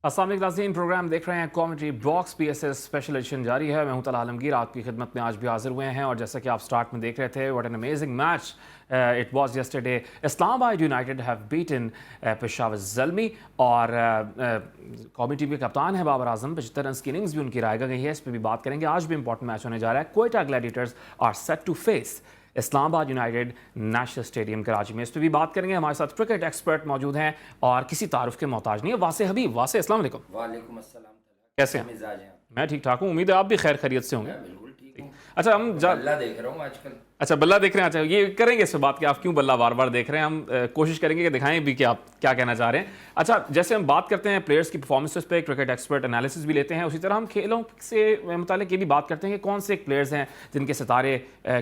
अस्सलाम वालेकुम नाज़रीन, प्रोग्राम देख रहे हैं comedy box. PSL special edition जारी है। मैं हूं तलहा आलमगीर, आपकी खिदमत में आज भी हाजिर हुए हैं। और जैसा कि आप स्टार्ट में देख रहे थे, what an amazing match it was yesterday. Islamabad United have beaten Peshawar Zalmi और कौमी टीम के कप्तान है बाबर आजम। 75 रन की इनिंग्स भी उनकी रायगा गई है, इस पर भी बात करेंगे। आज भी इंपॉर्टेंट मैच होने जा रहा है। Quetta Gladiators are set to face Islamabad United National Stadium Karachi में। इस पर भी बात करेंगे। हमारे साथ क्रिकेट एक्सपर्ट मौजूद हैं और किसी तारुफ के मोहताज नहीं है, वासे हबीब। वासे, अस्सलाम वालेकुम। वालेकुम अस्सलाम। कैसे हैं? मैं ठीक ठाक हूँ, उम्मीद है आप भी खैर खैरियत से होंगे। बिल्कुल ठीक हूँ। अच्छा, हम बल्ला देख रहा हूँ आजकल। अच्छा, बल्ला देख रहे हैं। अच्छा, ये करेंगे इस पे बात कि आप क्यों बल्ला बार बार देख रहे हैं। हम कोशिश करेंगे कि दिखाएं भी कि आप क्या कहना चाह रहे हैं। अच्छा, जैसे हम बात करते हैं प्लेयर्स की परफॉर्मेंसेस पे, क्रिकेट एक्सपर्ट एनालिसिस भी लेते हैं, उसी तरह हम खेलों से मुतालिक ये भी बात करते हैं कि कौन से प्लेयर्स हैं जिनके सितारे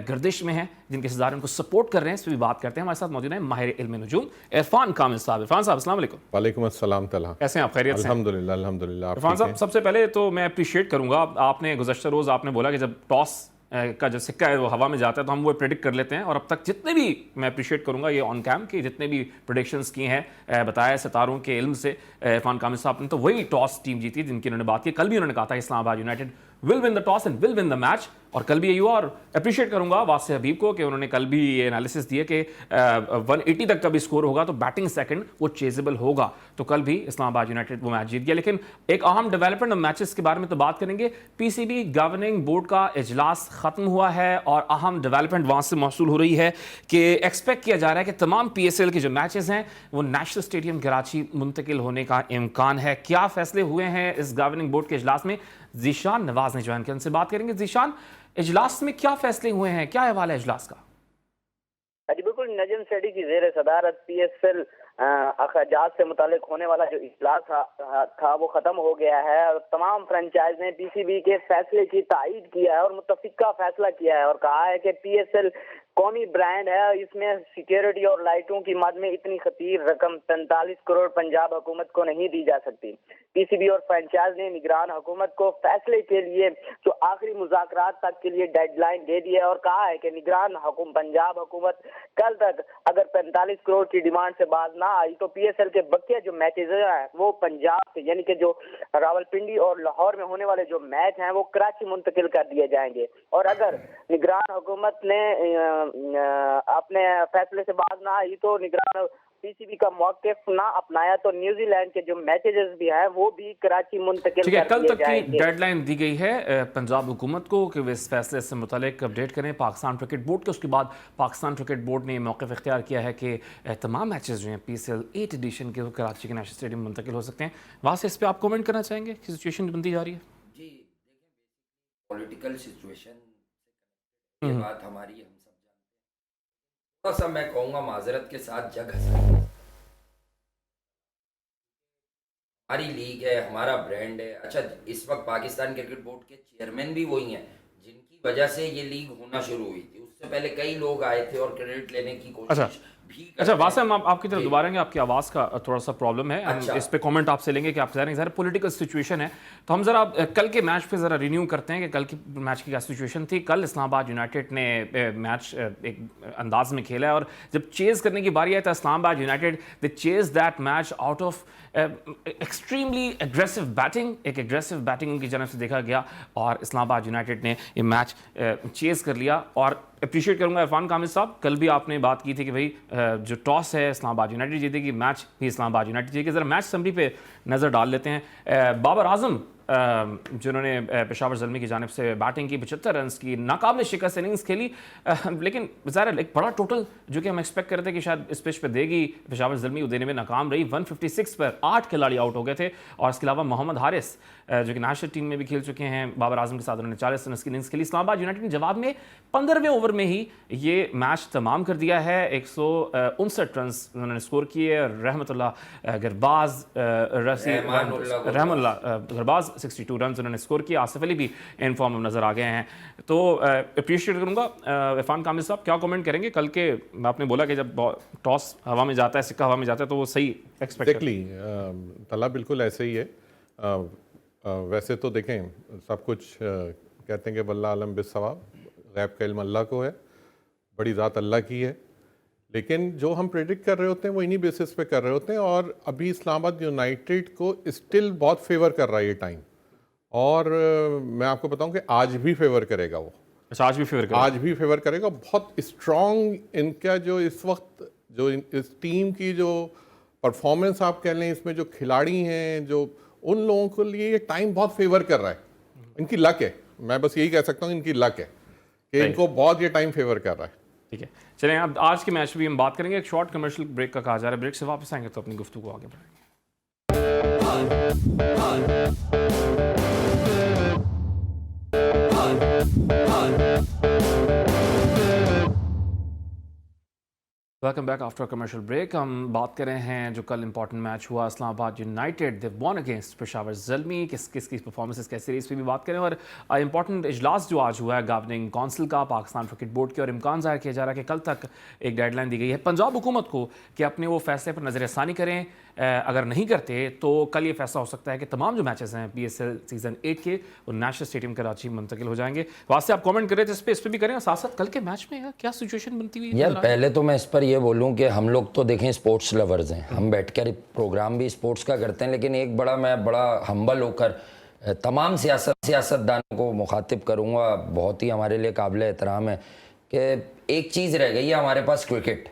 गर्दिश में हैं, जिनके सितारे उनको सपोर्ट कर रहे हैं, इस पर भी बात करते हैं। हमारे साथ मौजूद है माहिर इल्म नजूम इरफान कामिल साहब। इरफान साहब, अस्सलाम वालेकुम। वालेकुम अस्सलाम तलहा। कैसे हैं आप? खैरियत से? अल्हम्दुलिल्लाह अल्हम्दुलिल्लाह। इरफान साहब, सबसे पहले तो मैं अप्रिशिएट करूंगा, आपने गुज़श्ता रोज़ आपने बोला कि जब टॉस का जो सिक्का है वो हवा में जाता है तो हम वो प्रेडिक्ट कर लेते हैं। और अब तक जितने भी, मैं अप्रिशिएट करूंगा ये ऑन कैम की जितने भी प्रेडिक्शंस की हैं, बताया सितारों के इल्म से इरफान कामिल साहब ने, तो वही टॉस टीम जीती जिनकी उन्होंने बात की। कल भी उन्होंने कहा था Islamabad United will win the toss and will win the match, और कल भी यही हुआ। और अप्रिशिएट करूंगा वासे हबीब को कि उन्होंने कल भी ये एनालिसिस दिया कि 180 तक का भी स्कोर होगा तो बैटिंग सेकंड वो चेजेबल होगा। तो कल भी इस्लामाबाद यूनाइटेड वो मैच जीत गया। लेकिन एक अहम डेवलपमेंट मैचेस के बारे में तो बात करेंगे। PCB गवर्निंग बोर्ड का इजलास खत्म हुआ है और अहम डेवलपमेंट वहां से मौसूल हो रही है कि एक्सपेक्ट किया जा रहा है कि तमाम PSL के जो मैचेस हैं वो नेशनल स्टेडियम कराची मुंतकिल होने का इम्कान है। क्या फैसले हुए हैं इस गवर्निंग बोर्ड के इजलास में? जीशान नवाज ने ज्वाइन किया, उनसे बात करेंगे। जीशान, इजलास में क्या फैसले हुए हैं, क्या अहवाल है इजलास का? जी बिल्कुल, नजम सेठी की जेर सदारत PSL अखराजात से मुतालिक होने वाला जो इजलास था वो खत्म हो गया है और तमाम फ्रेंचाइज ने PCB के फैसले की तायीद किया है और मुत्तफिका फैसला किया है और कहा है कि PSL कौमी ब्रांड है, इसमें सिक्योरिटी और लाइटों की मद में इतनी खतीर रकम 45 करोड़ पंजाब हुकूमत को नहीं दी जा सकती। PCB और फ्रेंचाइज ने निगरान हुकूमत को फैसले के लिए जो आखिरी मुज़ाकरात तक के लिए डेडलाइन दे दी है और कहा है कि निगरान पंजाब हुकूमत कल तक अगर 45 करोड़ की डिमांड से बाज ना आई तो PSL के बकिया जो मैचेज हैं वो पंजाब से, यानी कि जो रावलपिंडी और लाहौर में होने वाले जो मैच हैं वो कराची मुंतकिल कर दिए जाएंगे। और अगर निगरान हुकूमत ने अपने फैसले से बाज ना आई तो निगरान PCB का मौक़िफ़ ना अपनाया तो न्यूजीलैंड के जो मैचेस भी हैं वो भी कराची मुंतकिल कर दिए जाएंगे। कल तक की डेडलाइन दी गई है पंजाब हुकूमत को कि वे इस फैसले से मुतालिक अपडेट करें पाकिस्तान क्रिकेट बोर्ड के। उसके बाद पाकिस्तान क्रिकेट बोर्ड ने मौक़िफ़ इख्तियार किया है कि तमाम मैचेस जो हैं PSL 8 एडिशन के कराची के नेशनल स्टेडियम मुंतकिल हो सकते हैं। वहाँ से इस पर आप कमेंट करना चाहेंगे कि सिचुएशन बनती जा रही है? जी देखिए, पॉलिटिकल सिचुएशन ये बात हमारी हम सब जानते हैं। थोड़ा सा मैं कहूँगा माजरत के साथ जग हंसा, हमारी लीग है, हमारा ब्रांड है। अच्छा, इस वक्त पाकिस्तान क्रिकेट बोर्ड के चेयरमैन भी वही हैं जिनकी वजह से ये लीग होना शुरू हुई थी। उससे पहले कई लोग आए थे और क्रेडिट लेने की कोशिश भी। अच्छा वासिम, आपकी तरफ दोबारा आएंगे, आपकी आवाज़ का थोड़ा सा प्रॉब्लम है। अच्छा। हम इस पे कमेंट आपसे लेंगे कि आप कह रहे हैं ज़रा पॉलिटिकल सिचुएशन है, तो हम ज़रा कल के मैच पे ज़रा रिन्यू करते हैं कि कल की मैच की क्या सिचुएशन थी। कल इस्लामाबाद यूनाइटेड ने मैच एक अंदाज में खेला है और जब चेज़ करने की बारी आई तो Islamabad United they Chase that match out of extremely aggressive batting. एक एग्रेसिव बैटिंग उनकी जानब से देखा गया और इस्लामाबाद यूनाइटेड ने ये मैच चेज़ कर लिया। और अप्रिशिएट करूंगा इरफान कामिल साहब, कल भी आपने बात की थी कि भाई जो टॉस है इस्लामाबाद यूनाइटेड जीतेगी, मैच भी इस्लामाबाद यूनाइटेड जीतेगी। ज़रा मैच समरी पे नज़र डाल लेते हैं। बाबर आजम जिन्होंने पेशावर ज़ल्मी की जानिब से बैटिंग की, 75 रन की नाकाबिल शिकस्त इनिंग्स खेली, लेकिन ज़ाहिर एक बड़ा टोटल जो कि हम एक्सपेक्ट करते थे कि शायद इस पिच पे देगी पेशावर ज़ल्मी, वो देने में नाकाम रही। 156 पर 8 खिलाड़ी आउट हो गए थे। और इसके अलावा मोहम्मद हारिस जो कि नेशनल टीम में भी खेल चुके हैं, बाबर आजम के साथ उन्होंने 40 रन की इनिंग्स खेली। इस्लामाबाद यूनाइटेड ने जवाब में 15वें ओवर में ही ये मैच तमाम कर दिया है। 159 रन उन्होंने स्कोर किए। रहमतुल्लाह गरबाज गरबाज 62 रन उन्होंने स्कोर किया। आसिफ अली भी इन फॉर्म में नजर आ गए हैं। तो अप्रिशिएट करूंगा इरफान कामिल साहब, क्या कमेंट करेंगे? कल के आपने बोला कि जब टॉस हवा में जाता है, सिक्का हवा में जाता है तो वो सही एक्सपेक्ट तला बिल्कुल ऐसे ही है। वैसे तो देखें सब कुछ कहते हैं कि वल्लाह आलम बिस्सवाब, गैब का इल्म अल्लाह को है। बड़ी ज़ात अल्लाह की है, लेकिन जो हम प्रेडिक्ट कर रहे होते हैं वो इन्हीं बेसिस पे कर रहे होते हैं। और अभी इस्लामाबाद यूनाइटेड को स्टिल बहुत फेवर कर रहा है ये टाइम, और मैं आपको बताऊं कि आज भी फेवर करेगा वो। अच्छा, आज भी फेवर करें? आज भी फेवर करेगा। बहुत स्ट्रॉन्ग इनका जो इस वक्त जो इस टीम की जो परफॉर्मेंस आप कह लें, इसमें जो खिलाड़ी हैं, जो उन लोगों के लिए ये टाइम बहुत फेवर कर रहा है। इनकी लक है, मैं बस यही कह सकता हूँ, इनकी लक है कि इनको बहुत ये टाइम फेवर कर रहा है। ठीक है, चलें अब आज के मैच भी हम बात करेंगे। एक शॉर्ट कमर्शियल ब्रेक का कहा जा रहा है, ब्रेक से वापस आएंगे तो अपनी गुफ्तगू आगे बढ़ाएंगे। Welcome back after commercial break. हम बात कर रहे हैं जो कल इंपॉर्टेंट मैच हुआ, Islamabad United they won against Peshawar Zalmi, किसकी परफॉर्मेंसेस कैसी रही, इस पर भी बात करें। और इंपॉर्टेंट इजलास जो आज हुआ है गवर्निंग काउंसिल का पाकिस्तान क्रिकेट बोर्ड के, और इम्कान ज़ाहिर किया जा रहा है कि कल तक एक डेडलाइन दी गई है पंजाब हुकूमत को कि अपने वो फैसले पर नज़रसानी करें। अगर नहीं करते तो कल ये फैसला हो सकता है कि तमाम जो मैचेस हैं PSL सीजन 8 के वो नेशनल स्टेडियम कराची मुंतकिल हो जाएंगे। वास्ते आप कमेंट करें इस पर भी करें, और साथ साथ कल के मैच में क्या सिचुएशन बनती हुई यार। पहले तो मैं इस पर ये बोलूं कि हम लोग तो देखें स्पोर्ट्स लवर्स हैं, हम बैठकर प्रोग्राम भी स्पोर्ट्स का करते हैं, लेकिन एक मैं बड़ा हम्बल होकर तमाम सियासतदानों को मुखातिब करूंगा, बहुत ही हमारे लिए काबिल एहतराम है कि एक चीज़ रह गई है हमारे पास, क्रिकेट।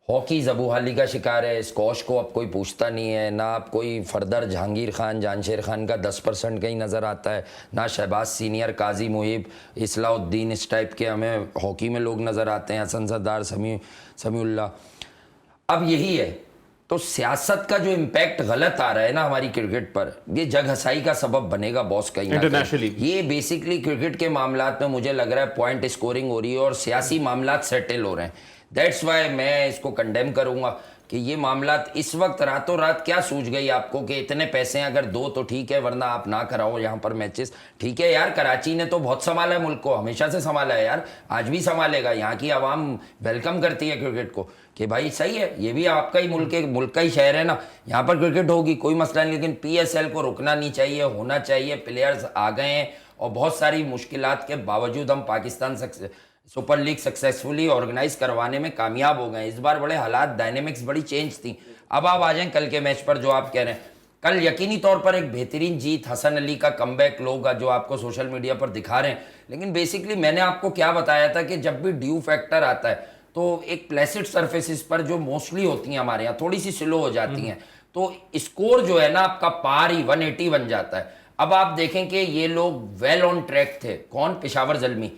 हॉकी ज़बूहाली का शिकार है, स्कॉश को अब कोई पूछता नहीं है, ना अब कोई फर्दर जहांगीर खान जानशेर खान का 10% कहीं नज़र आता है, ना शहबाज सीनियर, काजी मुहिब, इस्लाउद्दीन, इस टाइप के हमें हॉकी में लोग नज़र आते हैं, हसन सरदार, समीउल्लाह। अब यही है, तो सियासत का जो इम्पैक्ट गलत आ रहा है ना हमारी क्रिकेट पर, ये जग हसाई का सबब बनेगा बॉस कहीं ना कहीं। ये बेसिकली क्रिकेट के मामलात में मुझे लग रहा है पॉइंट स्कोरिंग हो रही है और सियासी मामलात सेटल हो रहे हैं। दैट्स वाई मैं इसको कंडेम करूंगा कि ये मामलात इस वक्त रातों रात क्या सूझ गई आपको कि इतने पैसे अगर दो तो ठीक है, वरना आप ना कराओ यहाँ पर मैचेस। ठीक है यार, कराची ने तो बहुत संभाला है मुल्क को, हमेशा से संभाला है यार, आज भी संभालेगा। यहाँ की आवाम वेलकम करती है क्रिकेट को कि भाई सही है, ये भी आपका ही मुल्क का ही शहर है ना, यहाँ पर क्रिकेट होगी, कोई मसला नहीं। लेकिन PSL को रुकना नहीं चाहिए, होना चाहिए। प्लेयर्स आ गए हैं और बहुत सारी मुश्किलात के बावजूद हम Pakistan Super League successfully organise करवाने में कामयाब हो गए। इस बार बड़े हालात, डायनेमिक्स बड़ी चेंज थी। अब आप आ जाएं कल के मैच पर, जो आप कह रहे हैं, कल यकीनी तौर पर एक बेहतरीन जीत, हसन अली का कमबैक लोग जो आपको सोशल मीडिया पर दिखा रहे हैं। लेकिन बेसिकली मैंने आपको क्या बताया था कि जब भी ड्यू फैक्टर आता है तो एक प्लेसिड सर्फेसिस पर जो मोस्टली होती हैं हमारे यहाँ थोड़ी सी स्लो हो जाती हैं, तो स्कोर जो है ना आपका पार ही 180 बन जाता है। अब आप देखें कि ये लोग वेल ऑन ट्रैक थे। कौन? पेशावर ज़ल्मी।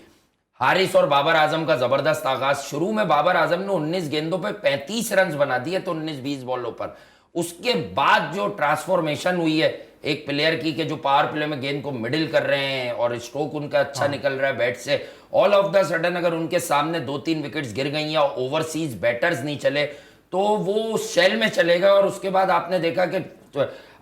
हारिस और बाबर आजम का जबरदस्त आगाज। शुरू में बाबर आजम ने 19 गेंदों पे 35 रन बना दिए, तो 19-20 बॉलों पर। उसके बाद जो ट्रांसफॉर्मेशन हुई है एक प्लेयर की कि जो पावर प्ले में गेंद को मिडिल कर रहे हैं और स्ट्रोक उनका अच्छा निकल रहा है बैट से, ऑल ऑफ द सडन अगर उनके सामने 2-3 विकेट्स गिर गई या ओवरसीज बैटर्स नहीं चले तो वो शेल में चलेगा। और उसके बाद आपने देखा कि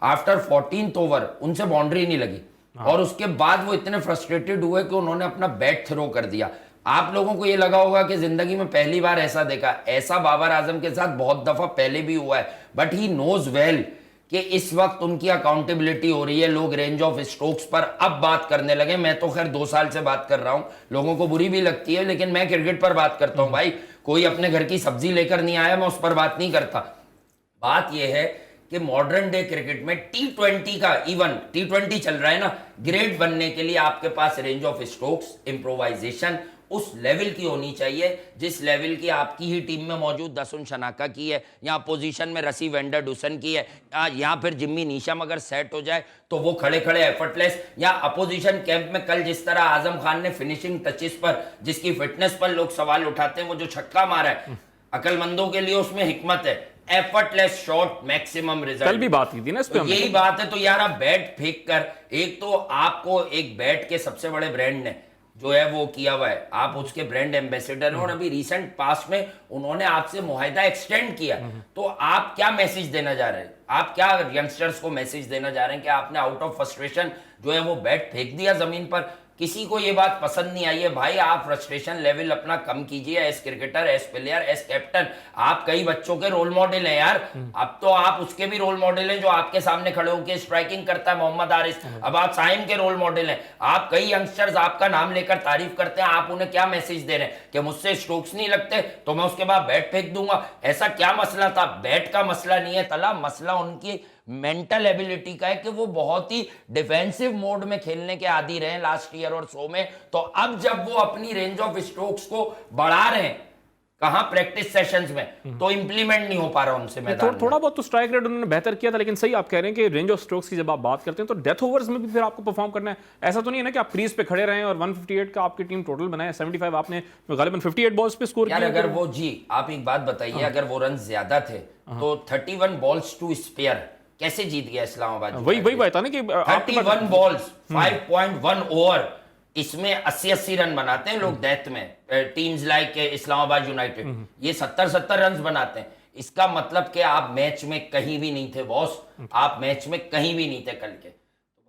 आफ्टर 14th ओवर उनसे बाउंड्री नहीं लगी और उसके बाद वो इतने फ्रस्ट्रेटेड हुए कि उन्होंने अपना बैट थ्रो कर दिया। आप लोगों को ये लगा होगा कि जिंदगी में पहली बार ऐसा देखा, ऐसा बाबर आजम के साथ बहुत दफा पहले भी हुआ है, बट ही नोज वेल कि इस वक्त उनकी अकाउंटेबिलिटी हो रही है। लोग रेंज ऑफ स्ट्रोक्स पर अब बात करने लगे। मैं तो खैर 2 साल से बात कर रहा हूं, लोगों को बुरी भी लगती है, लेकिन मैं क्रिकेट पर बात करता हूं भाई। कोई अपने घर की सब्जी लेकर नहीं आया, मैं उस पर बात नहीं करता। बात यह है कि मॉडर्न डे क्रिकेट में T20 का, इवन T20 चल रहा है ना, ग्रेट बनने के लिए आपके पास रेंज ऑफ स्ट्रोक्स, इम्प्रोवाइजेशन उस लेवल की होनी चाहिए जिस लेवल की आपकी ही टीम में मौजूद दसुन शनाका की है, या पोजीशन में रसी वेंडर डुसन की है, या फिर जिम्मी नीशम अगर सेट हो जाए तो वो खड़े खड़े एफर्टलेस, या अपोजिशन कैंप में कल जिस तरह आजम खान ने फिनिशिंग टचेस पर, जिसकी फिटनेस पर लोग सवाल उठाते हैं, वो जो छक्का मारा है, अकलमंदों के लिए उसमें हिकमत है। Effortless shot, maximum result. कल भी बात की थी ना इस पे, यही बात है। तो यार आप बैट फेंक कर, एक तो आपको एक बैट के सबसे बड़े ब्रांड ने जो है वो किया हुआ है, आप उसके ब्रांड एम्बेसडर हैं और अभी रिसेंट पास में उन्होंने आपसे मुआहिदा एक्सटेंड किया। तो आप क्या मैसेज देना जा रहे हैं? आप क्या यंगस्टर्स को मैसेज देना जा रहे हैं कि आपने आउट ऑफ फ्रस्ट्रेशन जो है वो बैट फेंक दिया जमीन पर? किसी को ये बात पसंद नहीं आई है। भाई आप फ्रस्ट्रेशन लेवल अपना कम कीजिए, as cricketer, as player, as captain. आप कई बच्चों के रोल मॉडल हैं यार। अब तो आप उसके भी रोल मॉडल हैं जो आपके सामने खड़े होकर स्ट्राइकिंग करता है, मोहम्मद आरिस। अब आप साइम के रोल मॉडल हैं। आप कई यंगस्टर्स आपका नाम लेकर तारीफ करते हैं, आप उन्हें क्या मैसेज दे रहे हैं कि मुझसे स्ट्रोक्स नहीं लगते तो मैं उसके बाद बैट फेंक दूंगा। ऐसा क्या मसला था? बैट का मसला नहीं है तला, मसला उनकी मेंटल एबिलिटी का है कि वो बहुत ही डिफेंसिव मोड में खेलने के आदी रहे लास्ट ईयर और सो में। तो अब जब वो अपनी रेंज ऑफ स्ट्रोक्स को बढ़ा रहे हैं कहां, प्रैक्टिस सेशंस में, तो इंप्लीमेंट नहीं हो पा रहा उनसे मैदान में। थोड़ा बहुत तो स्ट्राइक रेट उन्होंने बेहतर किया था, लेकिन सही आप कह रहे हैं कि रेंज ऑफ स्ट्रोक्स की जब आप बात करते हैं तो डेथ ओवर्स में भी फिर आपको परफॉर्म करना है। ऐसा तो नहीं है ना कि आप क्रीज पे खड़े रहे और 158 का आपकी टीम टोटल बनाया, 75 आपने गालिबन 58 बॉल्स पे स्कोर यार किया। अगर वो जी आप एक बात बताइए, अगर वो रन ज्यादा थे तो 31 बॉल्स टू स्पेयर कैसे जीत गया इस्लामाबाद? वही बात है ना कि 31 बॉल्स 5.1 ओवर, इसमें 80 रन बनाते हैं लोग डेथ में। टीम्स लाइक इस्लामाबाद यूनाइटेड ये 70 रन बनाते हैं। इसका मतलब कि आप मैच में कहीं भी नहीं थे बॉस, आप मैच में कहीं भी नहीं थे कल के।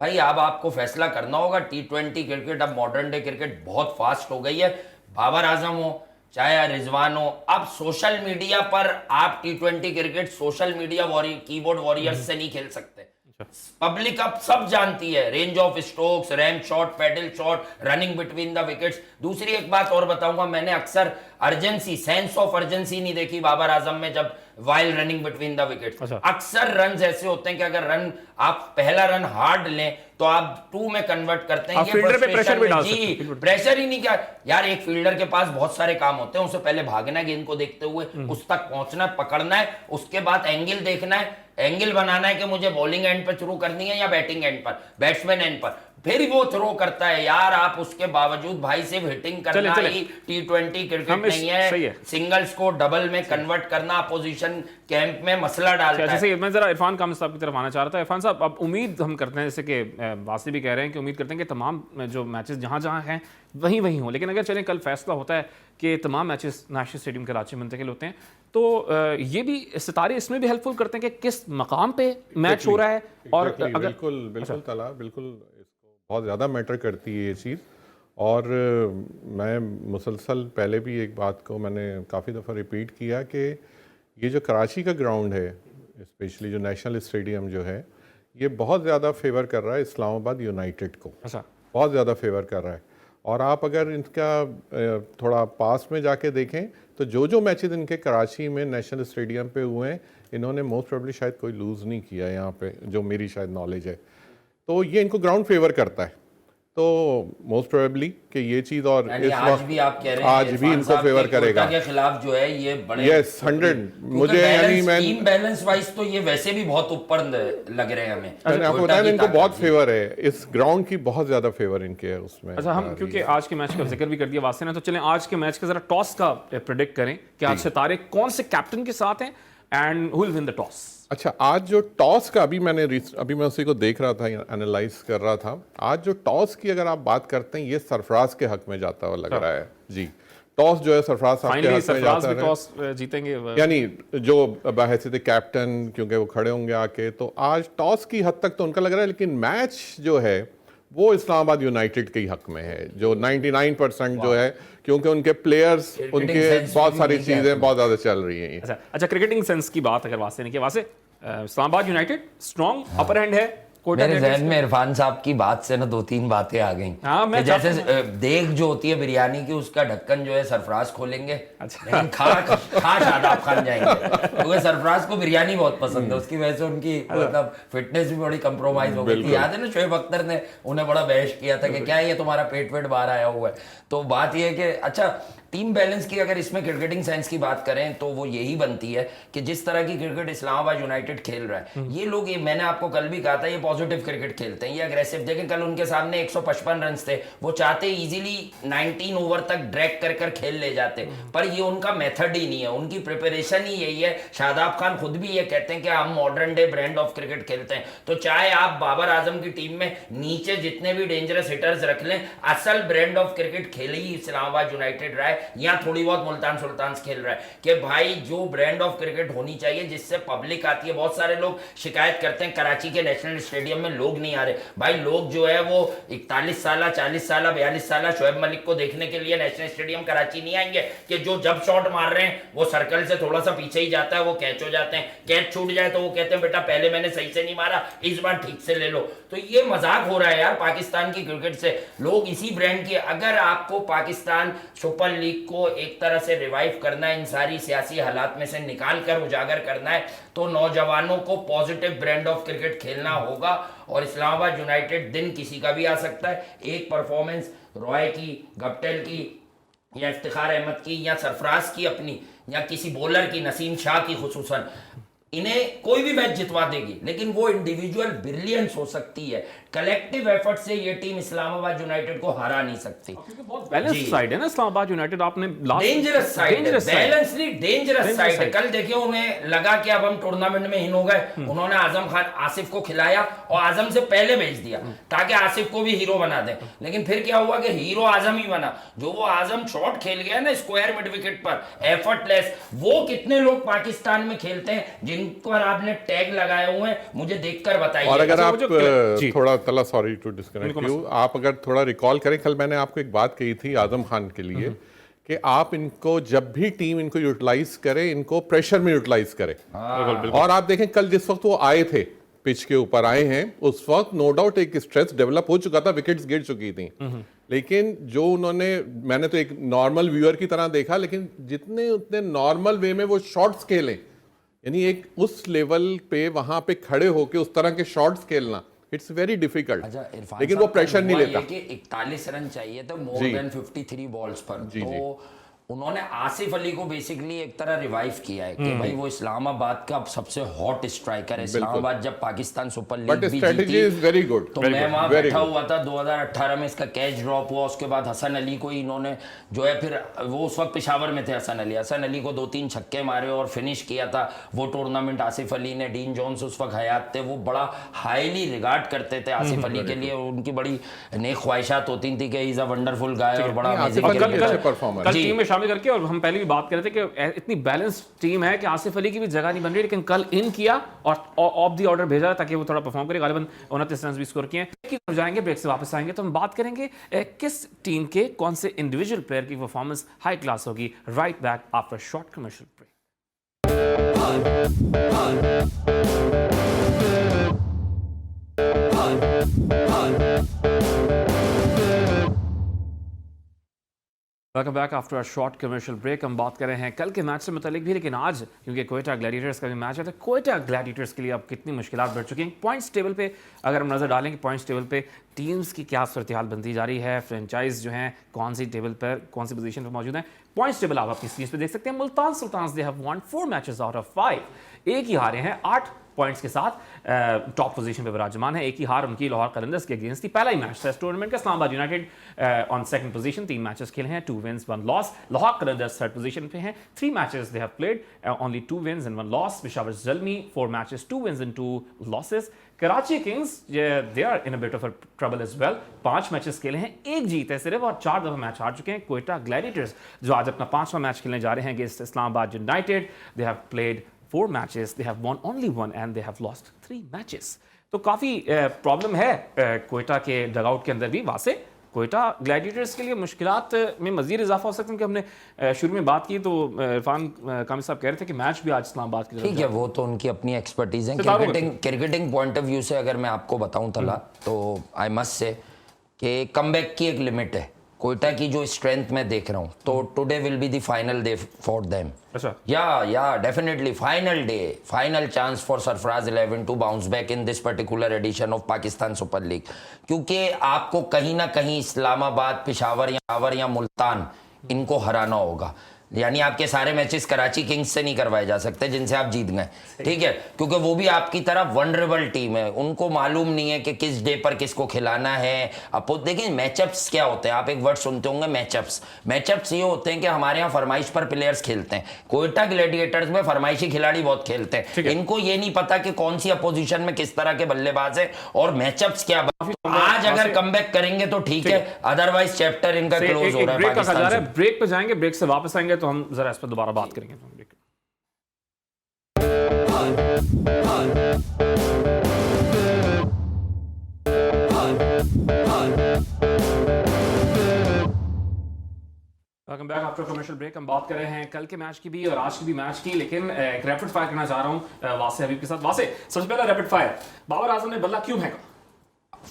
भाई अब आपको फैसला करना होगा। T20 क्रिकेट, अब मॉडर्न डे क्रिकेट बहुत फास्ट हो गई है। बाबर आजम हो चाहे रिजवान हो, अब सोशल मीडिया पर आप T20 cricket social media keyboard warriors से नहीं खेल सकते। पब्लिक अब सब जानती है range of strokes, ramp shot, paddle shot, running between the wickets. दूसरी एक बात और बताऊंगा, मैंने अक्सर अर्जेंसी, सेंस ऑफ अर्जेंसी नहीं देखी बाबर आजम में जब while running between the wickets. अक्सर रन ऐसे होते हैं कि अगर रन आप पहला रन हार्ड लें तो आप 2 में कन्वर्ट करते हैं। फील्डर पे प्रेशर भी डाल सकते जी, प्रेशर ही नहीं क्या यार, एक फील्डर के पास बहुत सारे काम होते हैं। उसे पहले भागना है गेंद को देखते हुए, उस तक पहुंचना है, पकड़ना है, उसके बाद एंगल देखना है, एंगल बनाना है कि मुझे बॉलिंग एंड पर थ्रो करनी है या बैटिंग एंड पर, बैट्समैन एंड पर, फिर वो थ्रो करता है। यार आप उसके बावजूद भाई सिर्फ हिटिंग करना ही T20 क्रिकेट नहीं है। सिंगल्स को डबल में कन्वर्ट करना अपोजिशन कैंप में मसला डालता है। जैसे मैं जरा इरफान कामिल साहब की तरफ आना चाह रहा था। इरफान साहब, अब उम्मीद हम करते हैं, जैसे कि वासी भी कह रहे हैं कि उम्मीद करते हैं कि तमाम जो मैचेस जहां हैं वहीं हो, लेकिन अगर चलें कल फैसला होता है कि तमाम मैचेस नेशनल स्टेडियम कराची में मुंतकिल होते हैं तो ये भी सितारे इसमें भी हेल्पफुल करते हैं कि किस मकाम पे मैच हो रहा है। और अगर बिल्कुल तला, बिल्कुल इसको बहुत ज़्यादा मैटर करती है ये चीज़। और मैं मुसलसल पहले भी एक बात को मैंने काफ़ी दफ़ा रिपीट किया कि ये जो कराची का ग्राउंड है, स्पेशली जो नेशनल स्टेडियम जो है, ये बहुत ज़्यादा फेवर कर रहा है इस्लामाबाद यूनाइटेड को, बहुत ज़्यादा फेवर कर रहा है। और आप अगर इनका थोड़ा पास में जाके देखें तो जो मैचेस इनके कराची में नेशनल स्टेडियम पे हुए हैं, इन्होंने मोस्ट प्रोबेबली शायद कोई लूज़ नहीं किया यहाँ पे, जो मेरी शायद नॉलेज है। तो ये इनको ग्राउंड फेवर करता है, तो मोस्ट प्रोबेबली कि ये चीज़, और इस आज भी आप कह रहे हैं आज भी इनको फेवर करेगा के खिलाफ जो है ये बड़े। यस 100 मुझे, यानी मैं टीम बैलेंस वाइज तो ये वैसे भी बहुत ऊपर लग रहे हैं हमें। मैंने आपको बताया इनको बहुत फेवर है, इस ग्राउंड की बहुत ज्यादा फेवर इनके है उसमें। अच्छा, हम क्योंकि आज के मैच का जिक्र भी कर दिया वासी ने, तो चलें आज के मैच का जरा टॉस का प्रेडिक्ट करें कि आज सितारे कौन से कैप्टन के साथ हैं and who will win the toss. अच्छा, आज जो टॉस का अभी मैं उसी को देख रहा था, एनालाइज कर रहा था। आज जो टॉस की अगर आप बात करते हैं, ये सरफराज के हक में जाता हुआ लग रहा है जी। टॉस जो है सरफराज साहब के हक में जाता है, टॉस जीतेंगे, यानी जो बहैसियत कैप्टन, क्योंकि वो खड़े होंगे आके, तो आज टॉस की हद तक तो उनका लग रहा है। लेकिन मैच जो है वो इस्लामाबाद यूनाइटेड के हक में है, जो 99% जो है, क्योंकि उनके प्लेयर्स, उनके बहुत सारी चीजें बहुत ज्यादा चल रही हैं। अच्छा, क्रिकेटिंग सेंस की बात अगर वास्ते ने किया, वास्ते Islamabad United strong upper hand है। मेरे जहन में इरफान साहब की बात से ना 2-3 बातें आ गई। हाँ, जैसे देग जो होती है बिरयानी की, उसका ढक्कन जो है सरफराज खोलेंगे, लेकिन खा शादाब खान जाएंगे, क्योंकि सरफराज को बिरयानी बहुत पसंद है। उसकी वजह से उनकी मतलब फिटनेस भी बड़ी कंप्रोमाइज हो गई थी। याद है ना, शोएब अख्तर ने उन्हें बड़ा बहस किया था कि क्या ये तुम्हारा पेट बाहर आया हुआ है। तो बात यह है कि अच्छा, टीम बैलेंस की अगर इसमें क्रिकेटिंग सेंस की बात करें तो वो यही बनती है कि जिस तरह की क्रिकेट इस्लामाबाद यूनाइटेड खेल रहा है, ये लोग, ये मैंने आपको कल भी कहा था, ये पॉजिटिव क्रिकेट खेलते हैं, ये अग्रेसिव। देखें कल उनके सामने 155 रन थे, वो चाहते इजीली 19 ओवर तक ड्रैग कर खेल ले जाते, पर ये उनका मेथड ही नहीं है, उनकी प्रिपरेशन ही यही है। शादाब खान खुद भी ये कहते हैं कि हम modern day brand of cricket खेलते हैं। तो चाहे आप बाबर आजम की टीम में नीचे जितने भी डेंजरस हिटर्स रख लें, असल ब्रांड ऑफ क्रिकेट खेली इस्लामाबाद यूनाइटेड रहा है। है या थोड़ी बहुत मुल्तान सुल्तान खेल रहा है कि भाई जो ब्रांड ऑफ क्रिकेट होनी चाहिए जिससे पब्लिक आती है। बहुत सारे लोग शिकायत करते हैं कराची के नेशनल स्टेडियम में लोग नहीं आ रहे। भाई लोग जो है वो 41 साल 40 साल 42 साल शोएब मलिक को देखने के लिए नेशनल स्टेडियम कराची नहीं आएंगे कि जो जब शॉट मार रहे हैं वो सर्कल से थोड़ा सा पीछे ही जाता है, वो कैच हो जाते हैं, कैच छूट जाए तो वो कहते हैं बेटा पहले मैंने सही से नहीं मारा, इस बार ठीक से ले लो। तो ये मजाक हो रहा है यार पाकिस्तान की क्रिकेट से। लोग इसी ब्रांड की, अगर आपको पाकिस्तान सुपर लीग को एक तरह से रिवाइव करना है, इन सारी सियासी हालात में से निकाल कर उजागर करना है, तो नौजवानों को पॉजिटिव ब्रांड ऑफ क्रिकेट खेलना होगा। और इस्लामाबाद यूनाइटेड दिन किसी का भी आ सकता है। एक परफॉर्मेंस रॉय की, गप्टिल की या इफ्तिखार अहमद की या सरफराज की अपनी या किसी बॉलर की, नसीम शाह की खुसूसन, इन्हें कोई भी मैच जितवा देगी। लेकिन वो इंडिविजुअल ब्रिलियंस हो सकती है, कलेक्टिव एफर्ट से ये टीम इस्लामाबाद यूनाइटेड को हरा नहीं सकती। बहुत बैलेंस साइड है ना इस्लामाबाद यूनाइटेड। आपने डेंजरस साइड, बैलेंस नहीं डेंजरस साइड। कल देखिए उन्हें लगा कि अब हम टूर्नामेंट में इन हो गए, उन्होंने आजम खान आसिफ को खिलाया और आजम से पहले भेज दिया ताकि आसिफ को भी हीरो बना दे। लेकिन फिर क्या हुआ कि हीरो आजम ही बना। जो वो आजम शॉट खेल गया ना स्क्वायर मिड विकेट पर एफर्टलेस, वो कितने लोग पाकिस्तान में खेलते हैं जिन पर आपने टैग लगाए हुए हैं, मुझे देखकर बताइए। और अगर आप जी। थोड़ा तला, सॉरी टू डिस्कनेक्ट यू, आप अगर थोड़ा रिकॉल करें, कल मैंने आपको एक बात कही थी आजम खान के लिए कि आप इनको जब भी टीम इनको यूटिलाइज करे, इनको प्रेशर में यूटिलाइज करे। और आप देखें कल जिस वक्त वो आए थे, पिच के ऊपर आए हैं, उस वक्त नो डाउट एक स्ट्रेस डेवलप हो चुका था, विकेट्स गिर चुकी थी। लेकिन जो उन्होंने, मैंने तो एक नॉर्मल व्यूअर की तरह देखा, लेकिन जितने उतने नॉर्मल वे में वो शॉट्स खेले, यानी एक उस लेवल पे वहां पे खड़े होके उस तरह के शॉट्स खेलना, इट्स वेरी डिफिकल्ट। लेकिन वो प्रेशर नहीं लेता। 41 रन चाहिए थे मोर देन 53 बॉल्स पर। तो उन्होंने आसिफ अली को बेसिकली एक तरह रिवाइव किया है कि भाई वो इस्लामाबाद का सबसे हॉट स्ट्राइकर है। इस्लामाबाद जब पाकिस्तान सुपर लीग भी जीती वेरी गुड, तो मैं वहां बैठा हुआ था 2018 में, इसका कैच ड्रॉप हुआ, उसके बाद हसन अली को इन्होंने जो है, फिर वो उस वक्त पेशावर में थे हसन अली को 2-3 छक्के मारे और फिनिश किया था वो टूर्नामेंट आसिफ अली ने। डीन जोन्स उस वक्त हयात थे, वो बड़ा हाईली रिगार्ड करते थे आसिफ अली के लिए, उनकी बड़ी नेक ख्वाहिशात होती थी कि इज अ वंडरफुल गाय और बड़ा अमेजिंग शामिल करके। और हम पहले भी बात कर रहे थे कि इतनी बैलेंस टीम है कि आसिफ अली की भी जगह नहीं बन रही, लेकिन कल इन किया और ऑफ द ऑर्डर भेजा ताकि वो थोड़ा परफॉर्म करे। गालिबन 29 रन भी स्कोर किए हैं। जाएंगे ब्रेक से वापस आएंगे तो हम बात करेंगे किस टीम के कौन से इंडिविजुअल प्लेयर की परफॉर्मेंस हाई क्लास होगी। Right back after short commercial break. Welcome back after a short commercial break. हम बात कर रहे हैं कल के मैच से मुतालिक भी, लेकिन आज क्योंकि कोयटा ग्लैडिएटर्स का भी मैच है तो कोयटा ग्लैडिएटर्स के लिए अब कितनी मुश्किलात बढ़ चुकी हैं। पॉइंट्स टेबल पे अगर हम नज़र डालें कि पॉइंट्स टेबल पे टीम्स की क्या सूरत हाल बनती जा रही है, फ्रेंचाइज जो हैं कौन सी टेबल पर कौन सी पोजीशन पर मौजूद हैं। पॉइंट्स टेबल आप अपनी स्क्रीन पे देख सकते हैं। Multan Sultans they have won 4 matches out of 5, एक ही हारे हैं, 8 पॉइंट्स के साथ टॉप पोजीशन पे विराजमान है। एक ही हार उनकी लाहौर कलंदर्स के अगेंस्ट थी, पहला ही मैच था इस टूर्नामेंट का। Islamabad United on second position, 3 matches खेले हैं, 2 wins 1 loss. Lahore Qalandars third position पे हैं, 3 matches they have played, only 2 wins and 1 loss. Peshawar Zalmi 4 matches, 2 wins and 2 losses. Karachi Kings they are in a bit of a trouble as well, 5 matches खेले हैं, 1 जीत है सिर्फ और 4 दफा मैच हार चुके हैं। कोयटा ग्लैडिएटर्स जो आज अपना 5वां मैच खेलने जा रहे हैं against Islamabad United, they have played 4 matches, they have won only 1 and they have lost 3 matches. तो काफ़ी प्रॉब्लम है कोयटा के डगआउट के अंदर भी। वासे कोयटा ग्लैडिएटर्स के लिए मुश्किलात में मज़ीद इजाफा हो सकता है कि हमने शुरू में बात की तो इरफान कामिल साहब कह रहे थे कि मैच भी आज इस्लामाबाद की, ठीक है, वो तो उनकी अपनी एक्सपर्टीज है। क्रिकेटिंग पॉइंट ऑफ व्यू से अगर मैं आपको बताऊं तला, तो आई मस्ट से कि कमबैक की एक लिमिट है। कोयटा की जो स्ट्रेंथ मैं देख रहा हूँ तो today will be the final day for them. अच्छा, yeah definitely final day, final chance for Sarfaraz 11 to bounce back in this particular edition of Pakistan Super League. क्योंकि आपको कहीं ना कहीं इस्लामाबाद, पेशावर या मुल्तान, इनको हराना होगा। यानी आपके सारे मैचेस कराची किंग्स से नहीं करवाए जा सकते जिनसे आप जीत गए, ठीक है, क्योंकि वो भी आपकी तरह वनरेबल टीम है, उनको मालूम नहीं है कि किस डे पर किसको खिलाना है। अब देखिए मैचअप्स क्या होते हैं, आप एक वर्ड सुनते होंगे मैचअप्स। मैचअप्स ये होते हैं कि हमारे यहाँ फरमाइश पर प्लेयर्स खेलते हैं, कोयटा ग्लैडिएटर्स में फरमाइशी खिलाड़ी बहुत खेलते हैं, इनको ये नहीं पता कि कौन सी अपोजिशन में किस तरह के बल्लेबाज है और मैचअप्स क्या। आज अगर कमबैक करेंगे तो ठीक है, अदरवाइज चैप्टर इनका क्लोज हो रहा है पाकिस्तान से। ब्रेक पे जाएंगे, ब्रेक से वापस आएंगे तो हम जरा इस पर दोबारा बात करेंगे। Welcome back after commercial break. हम बात कर रहे हैं कल के मैच की भी और आज की भी मैच की, लेकिन एक रैपिड फायर करना चाह रहा हूं वासे हबीब के साथ। वासे, सबसे पहला रैपिड फायर, बाबर आजम ने बल्ला क्यों फेंका?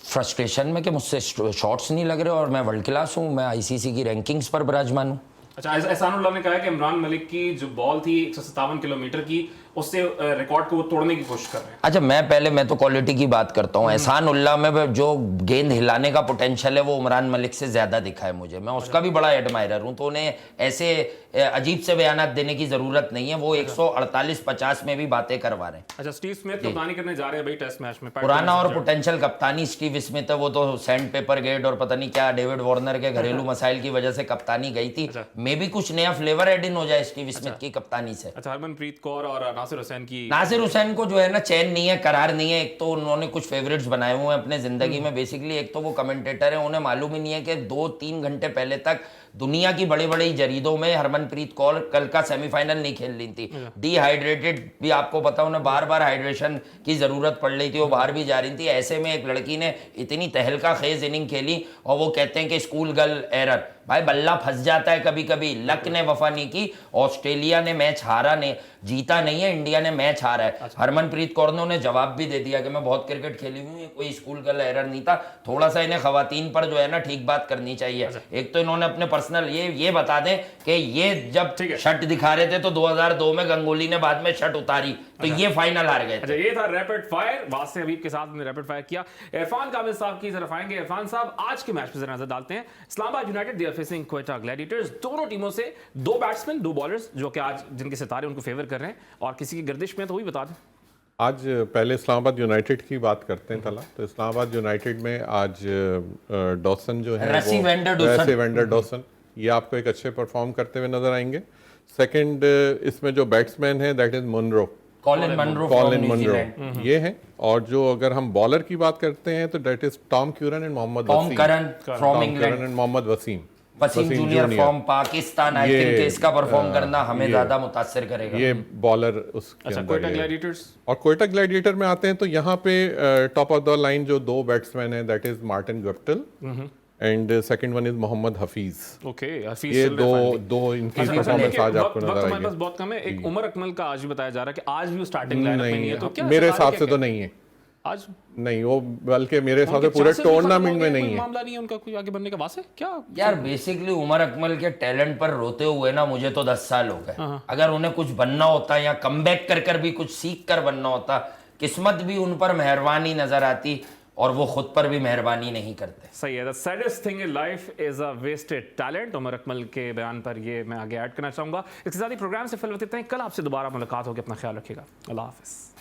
फ्रस्ट्रेशन में कि मुझसे शॉट्स नहीं लग रहे और मैं वर्ल्ड क्लास हूं, मैं आईसीसी की रैंकिंग्स पर विराजमान हूं। अच्छा, एहसानुल्लाह ने कहा कि इमरान मलिक की जो बॉल थी 157 किलोमीटर की, उससे रिकॉर्ड को वो तोड़ने की कोशिश कर रहे हैं। अच्छा, मैं तो क्वालिटी की बात करता हूँ। एहसानुल्लाह में जो गेंद हिलाने का पोटेंशियल है वो इमरान मलिक से ज्यादा दिखा है मुझे, मैं उसका भी बड़ा एडमायरर हूँ, तो उन्हें ऐसे अजीब से बयानात देने की जरूरत नहीं है, वो 148-50 में भी बातें करवा रहे हैं। अच्छा, स्टीव स्मिथ कप्तानी करने जा रहे हैं भाई टेस्ट मैच में। पुराना और पोटेंशियल कप्तानी स्टीव स्मिथ है, वो तो सैंड पेपर गेट और पता नहीं क्या डेविड वार्नर के घरेलू मसाइल की वजह से कप्तानी गई थी। मे भी कुछ नया फ्लेवर एड इन हो जाए स्टीव स्मिथ की कप्तानी से। अच्छा, हरमनप्रीत कौर और नासिर हुसैन की, नासिर हुसैन को जो है ना चैन नहीं है, करार नहीं है। एक तो उन्होंने कुछ फेवरेट्स बनाए हुए हैं अपने जिंदगी में, बेसिकली एक तो वो कमेंटेटर है, उन्हें मालूम ही नहीं है कि 2-3 घंटे पहले तक दुनिया की बड़ी बड़ी जरीदों में हरमनप्रीत कौर कल का सेमीफाइनल नहीं खेल रही थी, डिहाइड्रेटेड भी, आपको पता उन्हें बार बार हाइड्रेशन की जरूरत पड़ रही थी, वो बाहर भी जा रही थी। ऐसे में एक लड़की ने इतनी तहलका खेज इनिंग खेली और वो कहते हैं कि स्कूल गर्ल एरर। भाई बल्ला फंस जाता है कभी कभी, लक ने वफा नहीं की, ऑस्ट्रेलिया ने मैच हारा, ने जीता नहीं है, इंडिया ने मैच हारा है। अच्छा। हरमनप्रीत कौर ने उन्हें जवाब भी दे दिया कि मैं बहुत क्रिकेट खेली हूँ, ये कोई स्कूल गर्ल एरर नहीं था। थोड़ा सा इन्हें खवातीन पर जो है ना ठीक बात करनी चाहिए। अच्छा। एक तो इन्होंने अपने पर्सनल ये बता दें कि ये जब शर्ट दिखा रहे थे तो 2002 में गंगोली ने बाद में शर्ट उतारी, तो ये फाइनल हार गए। अच्छा, ये था रैपिड फायर, वासे हबीब के साथ हमने रैपिड फायर किया। इरफान कामिल साहब की तरफ आएंगे। इरफान साहब, आज के मैच पर जरा नजर डालते हैं। Islamabad United they are facing Quetta Gladiators, दोनों टीमों से 2 बैट्समैन 2 बॉलर्स जो कि आज जिनके सितारे उनको फेवर कर रहे हैं, और किसी की गर्दिश में तो वही बता दें। आज पहले इस्लामाबाद यूनाइटेड की बात करते हैं तला, तो इस्लामाबाद यूनाइटेड में आज डॉसन जो है रसी वेंडर डॉसन, ये आपको एक अच्छे परफॉर्म करते हुए नजर आएंगे। सेकंड इसमें जो बैट्समैन है that is Munro, Colin Munro ये है। और जो अगर हम बॉलर की बात करते हैं तो that is Tom Curran and Mohammad Wasim junior from Pakistan. I think इसका परफॉर्म करना हमें ज्यादा मुतासिर करेगा, ये बॉलर उसके अच्छा, अंदर कोयटा ग्लैडिएटर्स। और कोयटा ग्लैडिएटर में आते हैं तो यहाँ पे टॉप ऑफ द लाइन जो 2 बैट्समैन है that is Martin Guptill and second one is Mohammad Hafeez. Okay, Hafeez, ये दो इनकी परफॉर्मेंस आज आपको नजर आएगी। हमारे पास बहुत कम है। एक उमर अकमल का आज भी बताया जा रहा है कि आज भी वो स्टार्टिंग लाइनअप में नहीं है, तो क्या मेरे हिसाब से तो नहीं है आज, नहीं वो, बल्कि मेरे हिसाब से पूरे टूर्नामेंट में नहीं है, मामला नहीं है उनका कोई आगे बढ़ने का। वासे क्या यार, बेसिकली उमर अकमल के टैलेंट पर रोते हुए ना मुझे तो 10 साल हो गए। अगर उन्हें कुछ बनना होता या कमबैक कर भी कुछ सीख कर बनना होता, किस्मत भी उन पर मेहरबानी नजर आती और वो खुद पर भी मेहरबानी नहीं करते। सही है। The saddest thing in life is a wasted talent. Umar Akmal के बयान पर ये मैं आगे ऐड करना चाहूंगा। इसके साथ ही प्रोग्राम से फिल्म देते हैं। कल आपसे दोबारा मुलाकात होगी, अपना ख्याल रखिएगा। अल्लाह हाफिज।